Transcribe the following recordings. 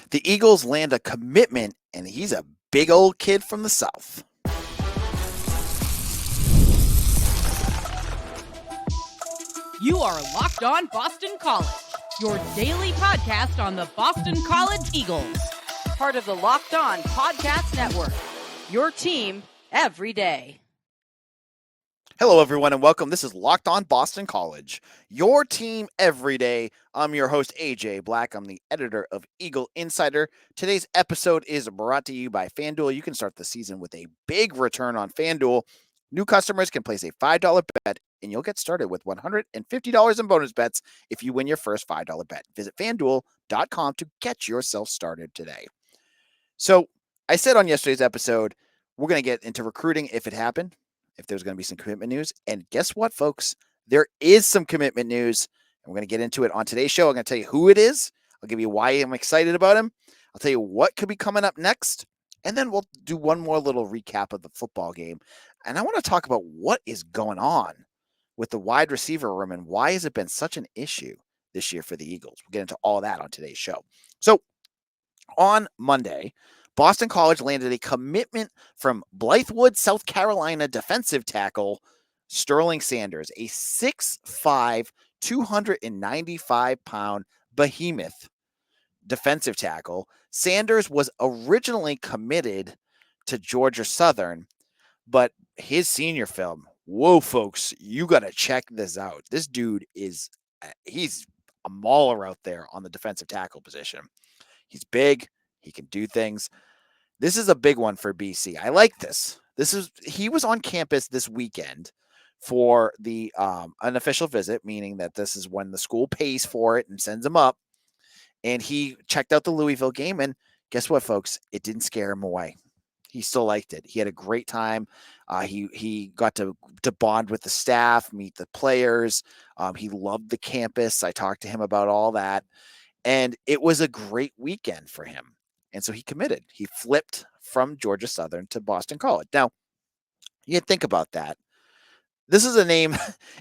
The Eagles land a commitment, and he's a big old kid from the South. You are Locked On Boston College, your daily podcast on the Boston College Eagles. Part of the Locked On Podcast Network, your team every day. Hello, everyone, and welcome. This is Locked On Boston College, your team every day. I'm your host, AJ Black. I'm the editor of Eagle Insider. Today's episode is brought to you by FanDuel. You can start the season with a big return on FanDuel. New customers can place a $5 bet, and you'll get started with $150 in bonus bets if you win your first $5 bet. Visit FanDuel.com to get yourself started today. So I said on yesterday's episode, we're going to get into recruiting if it happened, if there's going to be some commitment news. And guess what, folks? There is some commitment news. And we're going to get into it on today's show. I'm going to tell you who it is. I'll give you why I'm excited about him. I'll tell you what could be coming up next. And then we'll do one more little recap of the football game. And I want to talk about what is going on with the wide receiver room and why has it been such an issue this year for the Eagles. We'll get into all that on today's show. So on Monday, Boston College landed a commitment from Blythewood, South Carolina defensive tackle Sterling Sanders, a 6'5", 295-pound behemoth defensive tackle. Sanders was originally committed to Georgia Southern, but his senior film, whoa, folks, you got to check this out. This dude he's a mauler out there on the defensive tackle position. He's big. He can do things. This is a big one for BC. I like this. He was on campus this weekend for the unofficial visit, meaning that this is when the school pays for it and sends him up. And he checked out the Louisville game, and guess what, folks? It didn't scare him away. He still liked it. He had a great time. He got to bond with the staff, meet the players. He loved the campus. I talked to him about all that. And it was a great weekend for him. And so he committed. He flipped from Georgia Southern to Boston College. Now, you think about that. This is a name.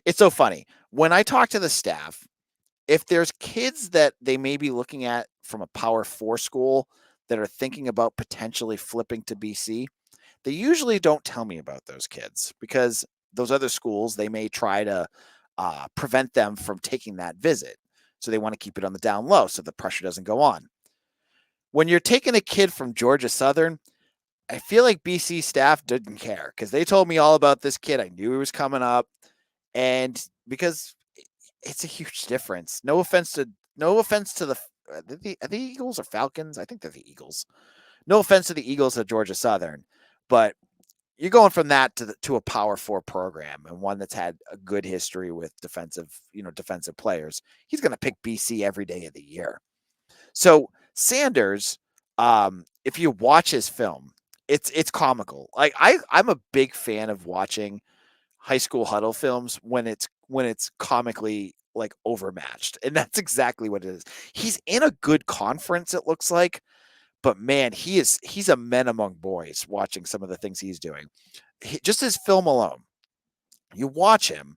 It's so funny. When I talk to the staff, if there's kids that they may be looking at from a Power 4 school that are thinking about potentially flipping to BC, they usually don't tell me about those kids because those other schools, they may try to prevent them from taking that visit. So they want to keep it on the down low so the pressure doesn't go on. When you're taking a kid from Georgia Southern, I feel like BC staff didn't care because they told me all about this kid. I knew he was coming up, and because it's a huge difference. No offense to the are the Eagles or Falcons. I think they're the Eagles. No offense to the Eagles at Georgia Southern, but you're going from that to a Power 4 program and one that's had a good history with defensive players. He's going to pick BC every day of the year. So Sanders, if you watch his film, it's comical. Like I'm a big fan of watching high school huddle films when it's comically like overmatched, and that's exactly what it is. He's in a good conference, it looks like, but man, he's a man among boys. Watching some of the things he's doing, just his film alone, you watch him.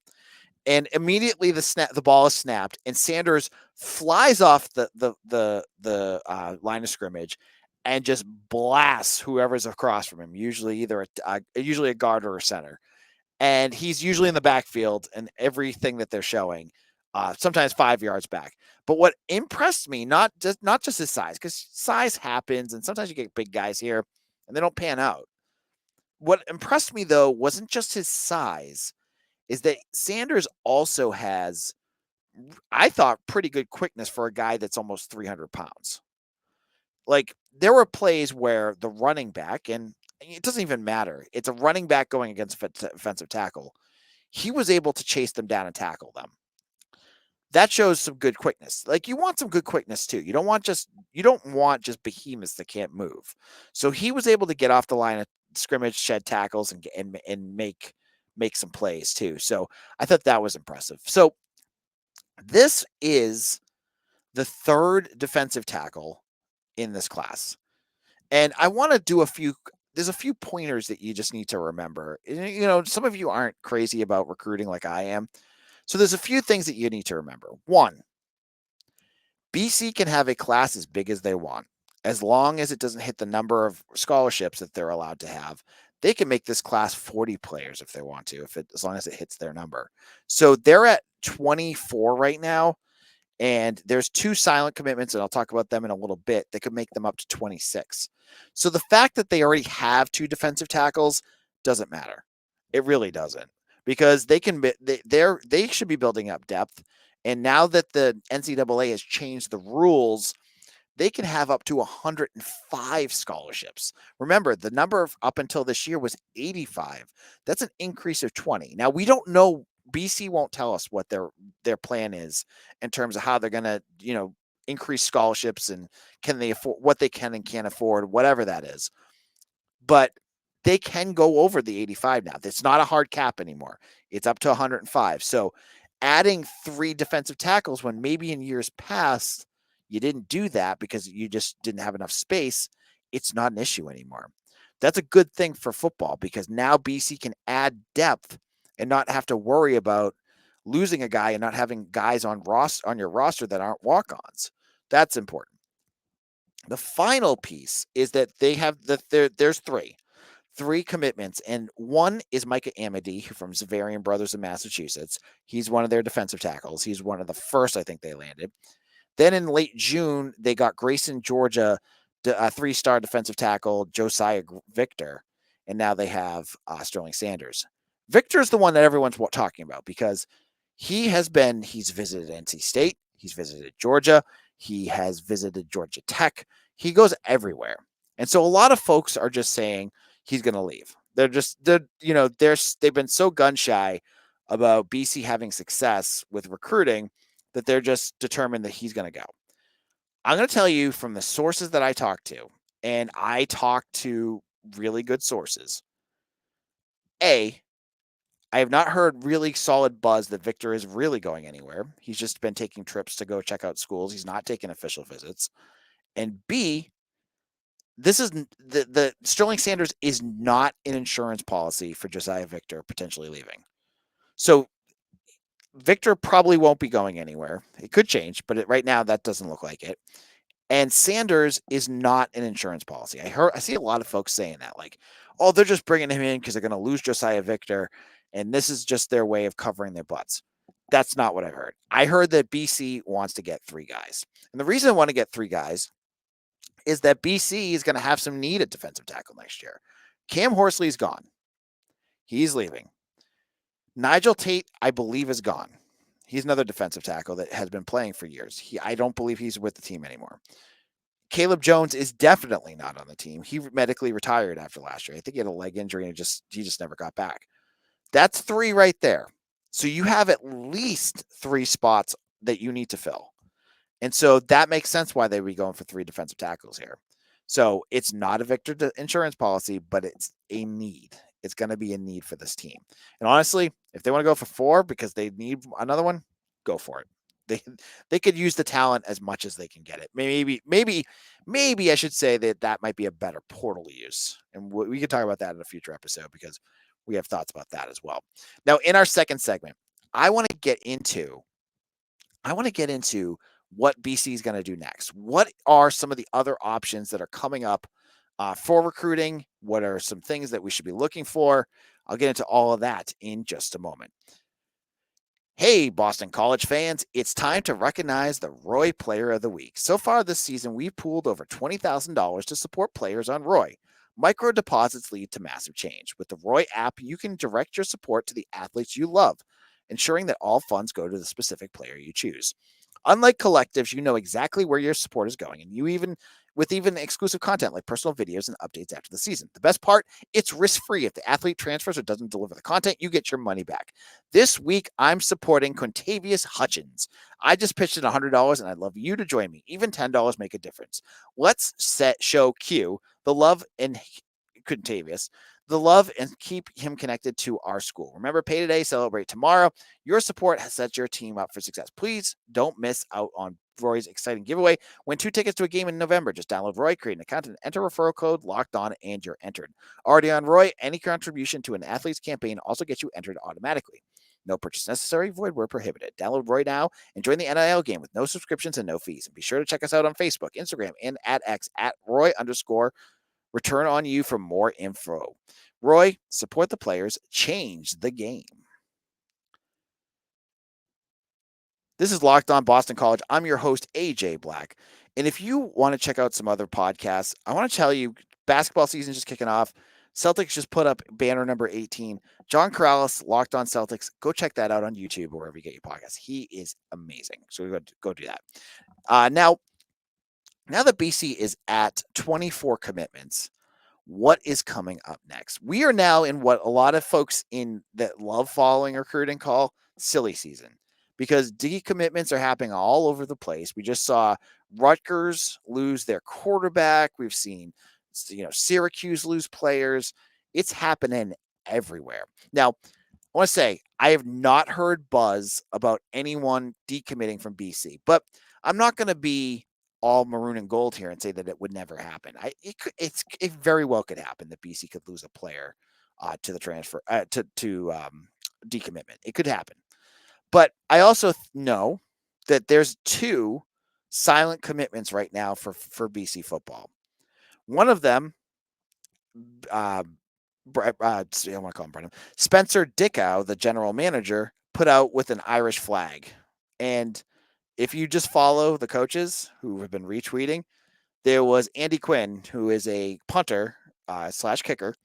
And immediately the ball is snapped, and Sanders flies off the line of scrimmage and just blasts whoever's across from him. Usually a guard or a center, and he's usually in the backfield and everything that they're showing, sometimes 5 yards back. But what impressed me, not just his size, because size happens, and sometimes you get big guys here and they don't pan out. What impressed me though wasn't just his size. Is that Sanders also has, I thought, pretty good quickness for a guy that's almost 300 pounds. Like, there were plays where the running back, and it doesn't even matter, it's a running back going against offensive tackle. He was able to chase them down and tackle them. That shows some good quickness. Like, you want some good quickness too. You don't want just behemoths that can't move. So he was able to get off the line of scrimmage, shed tackles, and make some plays too. So I thought that was impressive. So this is the third defensive tackle in this class. And I want to do there's a few pointers that you just need to remember. You know, some of you aren't crazy about recruiting like I am. So there's a few things that you need to remember. One, BC can have a class as big as they want. as long as it doesn't hit the number of scholarships that they're allowed to have, they can make this class 40 players if they want to, as long as it hits their number. So they're at 24 right now, and there's 2 silent commitments, and I'll talk about them in a little bit, that could make them up to 26. So the fact that they already have 2 defensive tackles doesn't matter. It really doesn't, because they should be building up depth. And now that the NCAA has changed the rules, they can have up to 105 scholarships. Remember, the number up until this year was 85. That's an increase of 20. Now, we don't know. BC won't tell us what their plan is in terms of how they're going to, increase scholarships, and can they afford what they can and can't afford, whatever that is. But they can go over the 85 now. It's not a hard cap anymore. It's up to 105. So adding 3 defensive tackles when maybe in years past you didn't do that because you just didn't have enough space, it's not an issue anymore. That's a good thing for football, because now BC can add depth and not have to worry about losing a guy and not having guys on your roster that aren't walk-ons. That's important. The final piece is that they have there's three commitments, and one is Micah Amity from Zavarian Brothers in Massachusetts. He's one of their defensive tackles. He's one of the first I think they landed. Then in late June, they got Grayson, Georgia, a 3-star defensive tackle, Josiah Victor, and now they have Sterling Sanders. Victor's the one that everyone's talking about, because he's visited NC State, he's visited Georgia, he has visited Georgia Tech, he goes everywhere. And so a lot of folks are just saying he's going to leave. They've been so gun shy about BC having success with recruiting that they're just determined that he's going to go. I'm going to tell you from the sources that I talk to, and I talk to really good sources. I have not heard really solid buzz that Victor is really going anywhere. He's just been taking trips to go check out schools. He's not taking official visits. And B, this is the Sterling Sanders is not an insurance policy for Josiah Victor potentially leaving. So Victor probably won't be going anywhere. It could change, but right now that doesn't look like it. And Sanders is not an insurance policy. I see a lot of folks saying that, like, oh, they're just bringing him in because they're going to lose Josiah Victor, and this is just their way of covering their butts. That's not what I heard. I heard that BC wants to get 3 guys. And the reason I want to get 3 guys is that BC is going to have some need at defensive tackle next year. Cam Horsley's gone. He's leaving. Nigel Tate, I believe, is gone. He's another defensive tackle that has been playing for years. I don't believe he's with the team anymore. Caleb Jones is definitely not on the team. He medically retired after last year. I think he had a leg injury and he just never got back. That's 3 right there. So you have at least 3 spots that you need to fill. And so that makes sense why they would be going for 3 defensive tackles here. So it's not a Victor insurance policy, but it's a need. It's going to be a need for this team. And honestly, if they want to go for 4 because they need another one, go for it. They could use the talent as much as they can get it. Maybe I should say that might be a better portal use. And we could talk about that in a future episode, because we have thoughts about that as well. Now, in our second segment, I want to get into what BC is going to do next. What are some of the other options that are coming up for recruiting? What are some things that we should be looking for? I'll get into all of that in just a moment. Hey, Boston College fans, it's time to recognize the Roy Player of the Week. So far this season, we've pooled over $20,000 to support players on Roy. Micro deposits lead to massive change. With the Roy app, you can direct your support to the athletes you love, ensuring that all funds go to the specific player you choose. Unlike collectives, you know exactly where your support is going, and with exclusive content like personal videos and updates after the season. The best part, it's risk-free. If the athlete transfers or doesn't deliver the content, you get your money back. This week, I'm supporting Quintavious Hutchins. I just pitched in $100, and I'd love you to join me. Even $10 make a difference. Let's show Q the love and Quintavious the love and keep him connected to our school. Remember, pay today, celebrate tomorrow. Your support has set your team up for success. Please don't miss out on Roy's exciting giveaway. Win 2 tickets to a game in November. Just download Roy, create an account, and enter referral code Locked On, and you're entered. Already on Roy, any contribution to an athlete's campaign also gets you entered automatically. No purchase necessary, void where prohibited. Download right now and join the NIL game with no subscriptions and no fees. And be sure to check us out on Facebook, Instagram, and at X at Roy_return on you for more info. Roy, support the players, change the game. This is Locked On Boston College. I'm your host, AJ Black. And if you want to check out some other podcasts, I want to tell you basketball season just kicking off. Celtics just put up banner number 18. John Corrales, Locked On Celtics. Go check that out on YouTube or wherever you get your podcasts. He is amazing. So go do that. Now that BC is at 24 commitments, what is coming up next? We are now in what a lot of folks in that love following recruiting call silly season, because decommitments are happening all over the place. We just saw Rutgers lose their quarterback. We've seen, Syracuse lose players. It's happening everywhere. Now, I want to say I have not heard buzz about anyone decommitting from BC, but I'm not going to be all maroon and gold here and say that it would never happen. It very well could happen that BC could lose a player to the transfer to decommitment. It could happen, but I also know that there's 2 silent commitments right now for BC football. One of them, I want to call him Brennan. Spencer Dickow, the general manager, put out with an Irish flag, and if you just follow the coaches who have been retweeting, there was Andy Quinn, who is a punter / kicker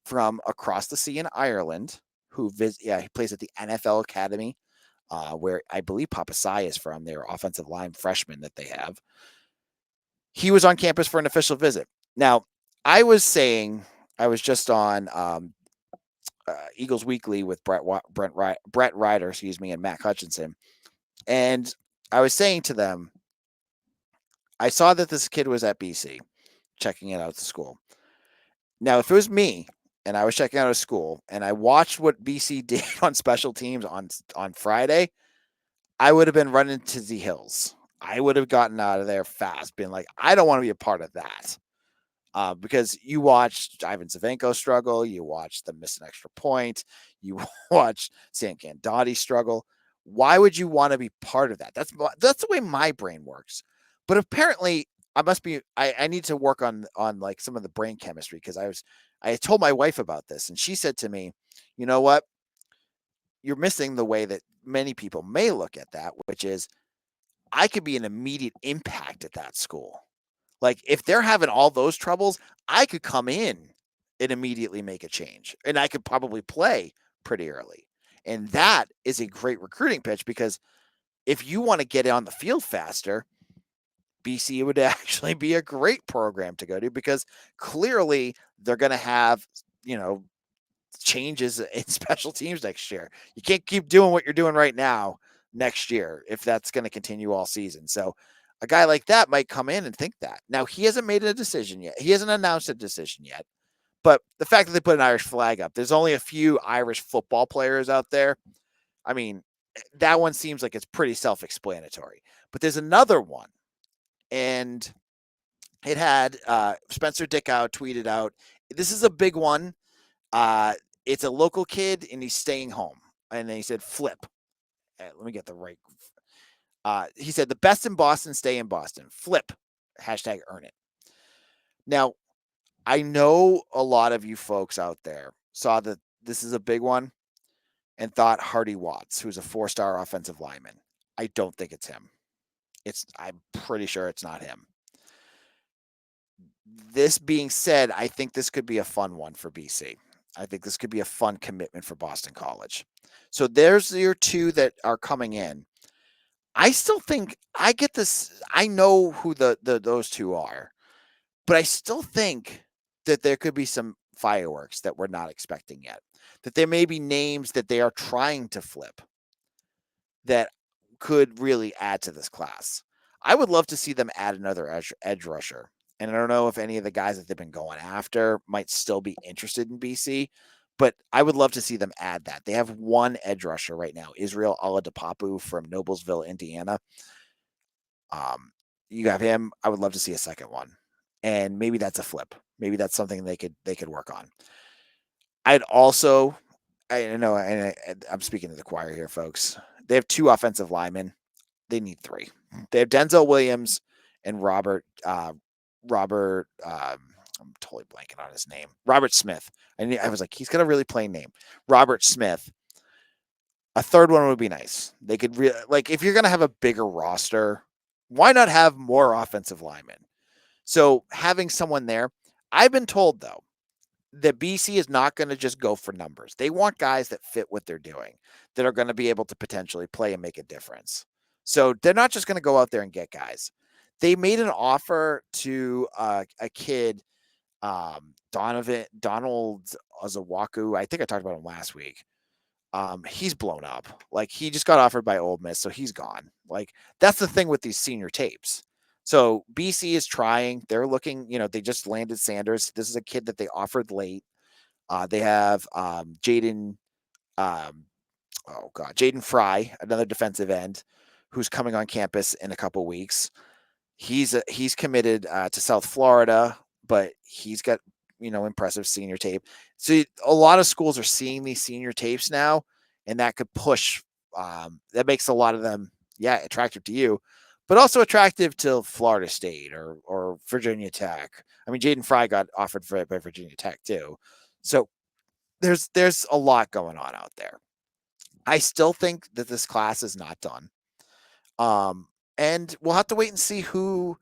from across the sea in Ireland, he plays at the NFL Academy, where I believe Papasai is from, their offensive line freshman that they have. He was on campus for an official visit. Now, I was just on Eagles Weekly with Brett Ryder, and Matt Hutchinson, and I was saying to them, I saw that this kid was at BC, checking it out at the school. Now, if it was me and I was checking out a school and I watched what BC did on special teams on Friday, I would have been running to the hills. I would have gotten out of there fast, being like, I don't want to be a part of that. Because you watched Ivan Savenko struggle, you watched them miss an extra point, you watched Sam Candotti struggle. Why would you want to be part of that? That's the way my brain works. But apparently, I need to work on like some of the brain chemistry, because I told my wife about this, and she said to me, you know what? You're missing the way that many people may look at that, which is I could be an immediate impact at that school. Like, if they're having all those troubles, I could come in and immediately make a change, and I could probably play pretty early. And that is a great recruiting pitch, because if you want to get on the field faster, BC would actually be a great program to go to, because clearly they're going to have, changes in special teams next year. You can't keep doing what you're doing right now next year if that's going to continue all season. So a guy like that might come in and think that. Now, he hasn't made a decision yet. He hasn't announced a decision yet. But the fact that they put an Irish flag up, there's only a few Irish football players out there. I mean, that one seems like it's pretty self-explanatory. But there's another one, and it had Spencer Dickow tweeted out, this is a big one. It's a local kid, and he's staying home. And then he said, flip. Let me get the right. He said, the best in Boston stay in Boston. Flip. Hashtag earn it. Now, I know a lot of you folks out there saw that this is a big one and thought Hardy Watts, who's a 4-star offensive lineman. I don't think it's him. I'm pretty sure it's not him. This being said, I think this could be a fun one for BC. I think this could be a fun commitment for Boston College. So there's your 2 that are coming in. I still think I get this. I know who those 2 are, but I still think that there could be some fireworks that we're not expecting yet. That there may be names that they are trying to flip that could really add to this class. I would love to see them add another edge rusher. And I don't know if any of the guys that they've been going after might still be interested in BC, but I would love to see them add that. They have 1 edge rusher right now, Israel Oladapopu from Noblesville, Indiana. You have him. I would love to see a second one, and maybe that's a flip. Maybe that's something they could work on. I'd also I know, and I'm speaking to the choir here, folks. They have 2 offensive linemen. They need 3. They have Denzel Williams and Robert, I'm totally blanking on his name. Robert Smith. I was like, he's got a really plain name. Robert Smith. A third one would be nice. They could like if you're gonna have a bigger roster, why not have more offensive linemen? So having someone there, I've been told though that BC is not going to just go for numbers. They want guys that fit what they're doing, that are going to be able to potentially play and make a difference. So they're not just going to go out there and get guys. They made an offer to a kid, Donald Azawaku. I think I talked about him last week. He's blown up. Like he just got offered by Ole Miss, so he's gone. Like that's the thing with these senior tapes. So BC is trying. They're looking. They just landed Sanders. This is a kid that they offered late. They have Jaden. Jaden Fry, another defensive end, who's coming on campus in a couple weeks. He's committed to South Florida, but he's got impressive senior tape. So a lot of schools are seeing these senior tapes now, and that could push. That makes a lot of them, attractive to you, but also attractive to Florida State or Virginia Tech. I mean, Jaden Fry got offered for it by Virginia Tech too. So there's a lot going on out there. I still think that this class is not done. And we'll have to wait and see who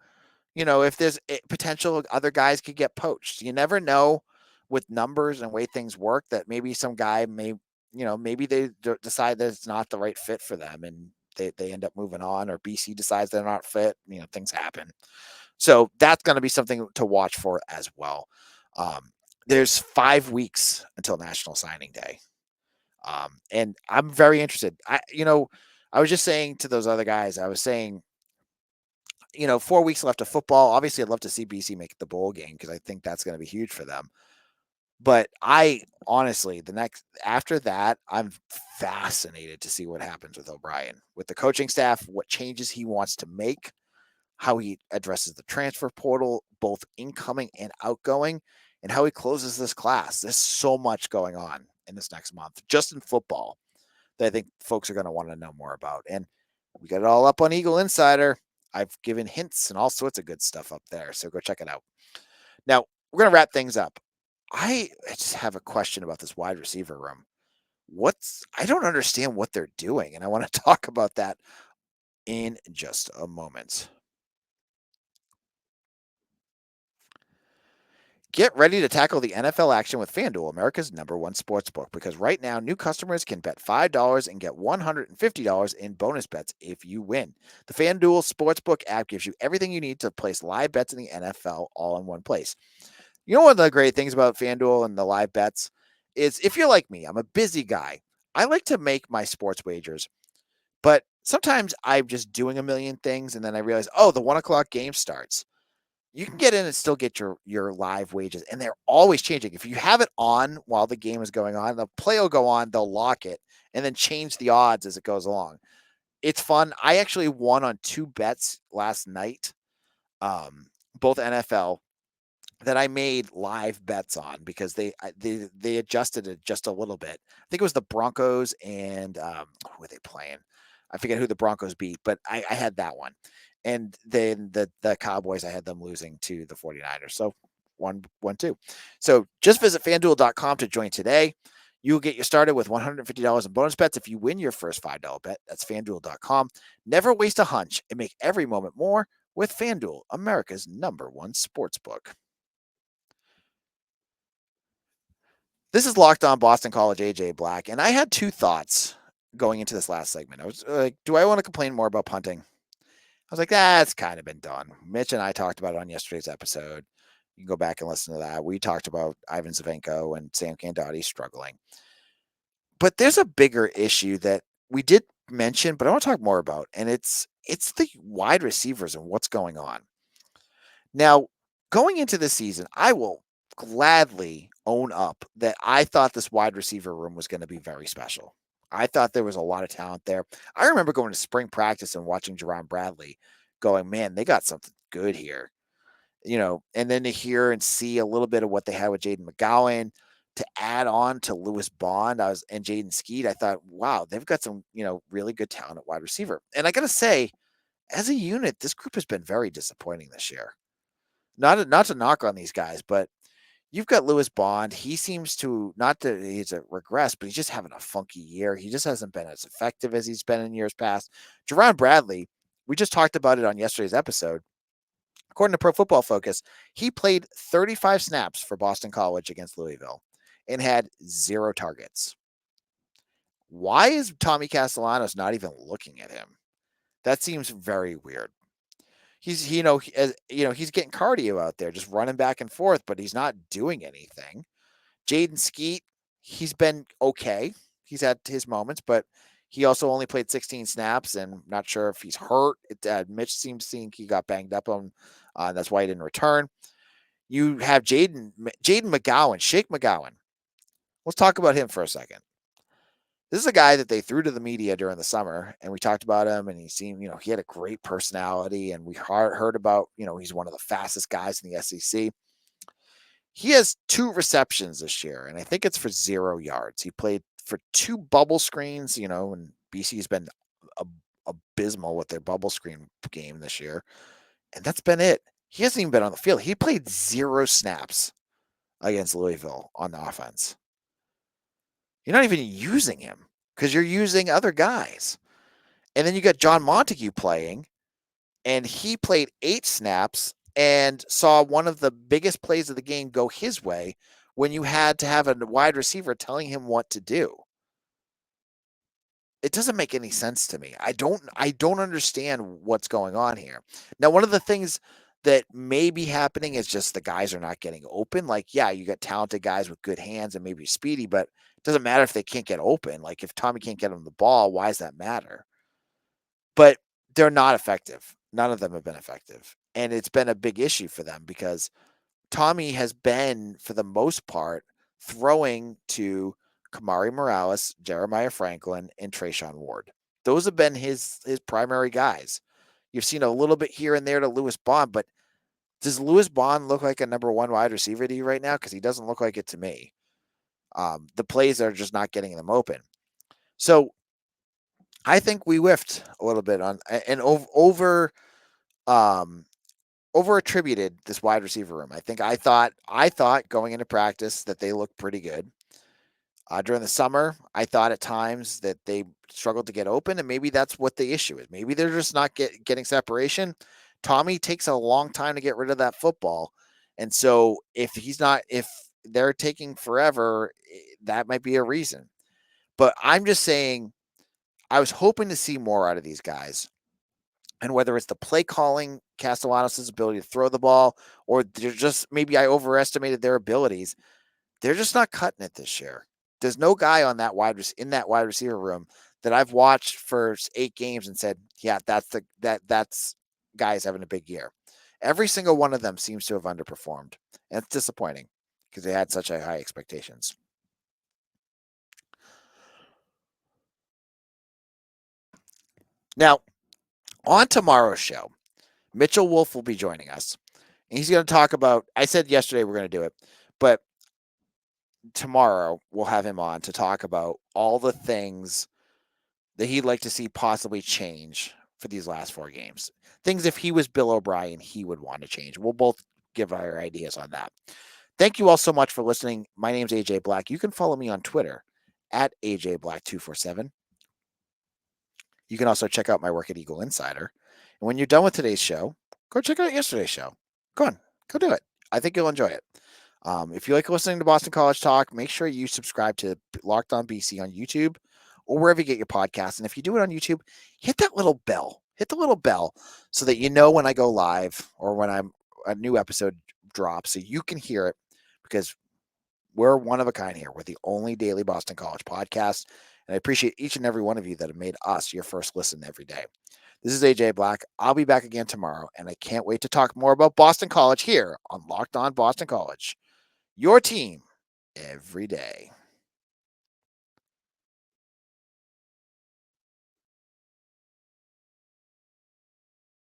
if there's potential other guys could get poached. You never know with numbers and way things work that maybe some guy maybe they decide that it's not the right fit for them and they end up moving on, or BC decides they're not fit. Things happen. So that's going to be something to watch for as well. There's 5 weeks until National Signing Day. And I'm very interested. I was just saying to those other guys, I was saying, 4 weeks left of football. Obviously, I'd love to see BC make the bowl game because I think that's going to be huge for them. But I honestly, after that, I'm fascinated to see what happens with O'Brien, with the coaching staff, what changes he wants to make, how he addresses the transfer portal, both incoming and outgoing, and how he closes this class. There's so much going on in this next month, just in football, that I think folks are going to want to know more about. And we got it all up on Eagle Insider. I've given hints and all sorts of good stuff up there, so go check it out. Now, we're going to wrap things up. I just have a question about this wide receiver room. I don't understand what they're doing, and I want to talk about that in just a moment. Get ready to tackle the NFL action with FanDuel, America's #1 sportsbook, because right now new customers can bet $5 and get $150 in bonus bets if you win. The FanDuel Sportsbook app gives you everything you need to place live bets in the NFL all in one place. One of the great things about FanDuel and the live bets is if you're like me, I'm a busy guy. I like to make my sports wagers, but sometimes I'm just doing a million things and then I realize, oh, the 1:00 game starts. You can get in and still get your live wages, and they're always changing. If you have it on while the game is going on, the play will go on, they'll lock it, and then change the odds as it goes along. It's fun. I actually won on 2 bets last night, both NFL, that I made live bets on because they adjusted it just a little bit. I think it was the Broncos and who were they playing? I forget who the Broncos beat, but I had that one. And then the Cowboys, I had them losing to the 49ers. So 1-2. So just visit FanDuel.com to join today. You'll get you started with $150 in bonus bets if you win your first $5 bet. That's FanDuel.com. Never waste a hunch and make every moment more with FanDuel, America's #1 sportsbook. This is Locked On Boston College, AJ Black, and I had 2 thoughts going into this last segment. I was like, do I want to complain more about punting? I was like, that's kind of been done. Mitch and I talked about it on yesterday's episode. You can go back and listen to that. We talked about Ivan Zavenko and Sam Candati struggling. But there's a bigger issue that we did mention, but I want to talk more about, and it's the wide receivers and what's going on. Now, going into the season, I will gladly own up that I thought this wide receiver room was going to be very special. I thought there was a lot of talent there. I remember going to spring practice and watching Jerand Bradley going, man, they got something good here. And then to hear and see a little bit of what they had with Jaden McGowan, to add on to Lewis Bond and Jaden Skeet, I thought, wow, they've got some, really good talent at wide receiver. And I got to say, as a unit, this group has been very disappointing this year. Not to knock on these guys, but you've got Lewis Bond. He seems to, not that he's a regress, but he's just having a funky year. He just hasn't been as effective as he's been in years past. Jerand Bradley, we just talked about it on yesterday's episode. According to Pro Football Focus, he played 35 snaps for Boston College against Louisville and had 0 targets. Why is Tommy Castellanos not even looking at him? That seems very weird. He's he's getting cardio out there, just running back and forth, but he's not doing anything. Jaden Skeet, he's been okay. He's had his moments, but he also only played 16 snaps, and not sure if he's hurt. Mitch seems to think he got banged up on. That's why he didn't return. You have Jaden McGowan, Shake McGowan. Let's talk about him for a second. This is a guy that they threw to the media during the summer, and we talked about him, and he seemed, he had a great personality, and we heard about, he's one of the fastest guys in the SEC. He has 2 receptions this year, and I think it's for 0 yards. He played for 2 bubble screens, and BC's been abysmal with their bubble screen game this year, and that's been it. He hasn't even been on the field. He played 0 snaps against Louisville on the offense. You're not even using him because you're using other guys. And then you got John Montague playing, and he played 8 snaps and saw one of the biggest plays of the game go his way when you had to have a wide receiver telling him what to do. It doesn't make any sense to me. I don't understand what's going on here. Now, one of the things that may be happening is just the guys are not getting open. Like, yeah, you got talented guys with good hands and maybe speedy, but it doesn't matter if they can't get open. Like, if Tommy can't get them the ball, why does that matter? But they're not effective. None of them have been effective. And it's been a big issue for them because Tommy has been, for the most part, throwing to Kamari Morales, Jeremiah Franklin, and Trayshawn Ward. Those have been his primary guys. You've seen a little bit here and there to Lewis Bond, but does Lewis Bond look like a number 1 wide receiver to you right now? Because he doesn't look like it to me. The plays are just not getting them open. So I think we whiffed a little bit on and over attributed this wide receiver room. I thought going into practice that they looked pretty good. During the summer, I thought at times that they struggled to get open, and maybe that's what the issue is. Maybe they're just not getting separation. Tommy takes a long time to get rid of that football, and so if they're taking forever, that might be a reason. But I'm just saying, I was hoping to see more out of these guys. And whether it's the play calling, Castellanos' ability to throw the ball, or they're just, maybe I overestimated their abilities, they're just not cutting it this year. There's no guy in that wide receiver room that I've watched for 8 games and said, yeah, that's guys having a big year. Every single one of them seems to have underperformed. And it's disappointing because they had such high expectations. Now, on tomorrow's show, Mitchell Wolf will be joining us. And he's going to talk about, I said yesterday we're going to do it, but tomorrow we'll have him on to talk about all the things that he'd like to see possibly change for these last 4 games. Things, if he was Bill O'Brien, he would want to change. We'll both give our ideas on that. Thank you all so much for listening. My name's AJ Black. You can follow me on Twitter at AJBlack247. You can also check out my work at Eagle Insider. And when you're done with today's show, go check out yesterday's show. Go do it. I think you'll enjoy it. If you like listening to Boston College Talk, make sure you subscribe to Locked On BC on YouTube or wherever you get your podcasts. And if you do it on YouTube, hit that little bell. Hit the little bell so that you know when I go live or when a new episode drops, so you can hear it, because we're one of a kind here. We're the only daily Boston College podcast. And I appreciate each and every one of you that have made us your first listen every day. This is AJ Black. I'll be back again tomorrow, and I can't wait to talk more about Boston College here on Locked On Boston College. Your team every day.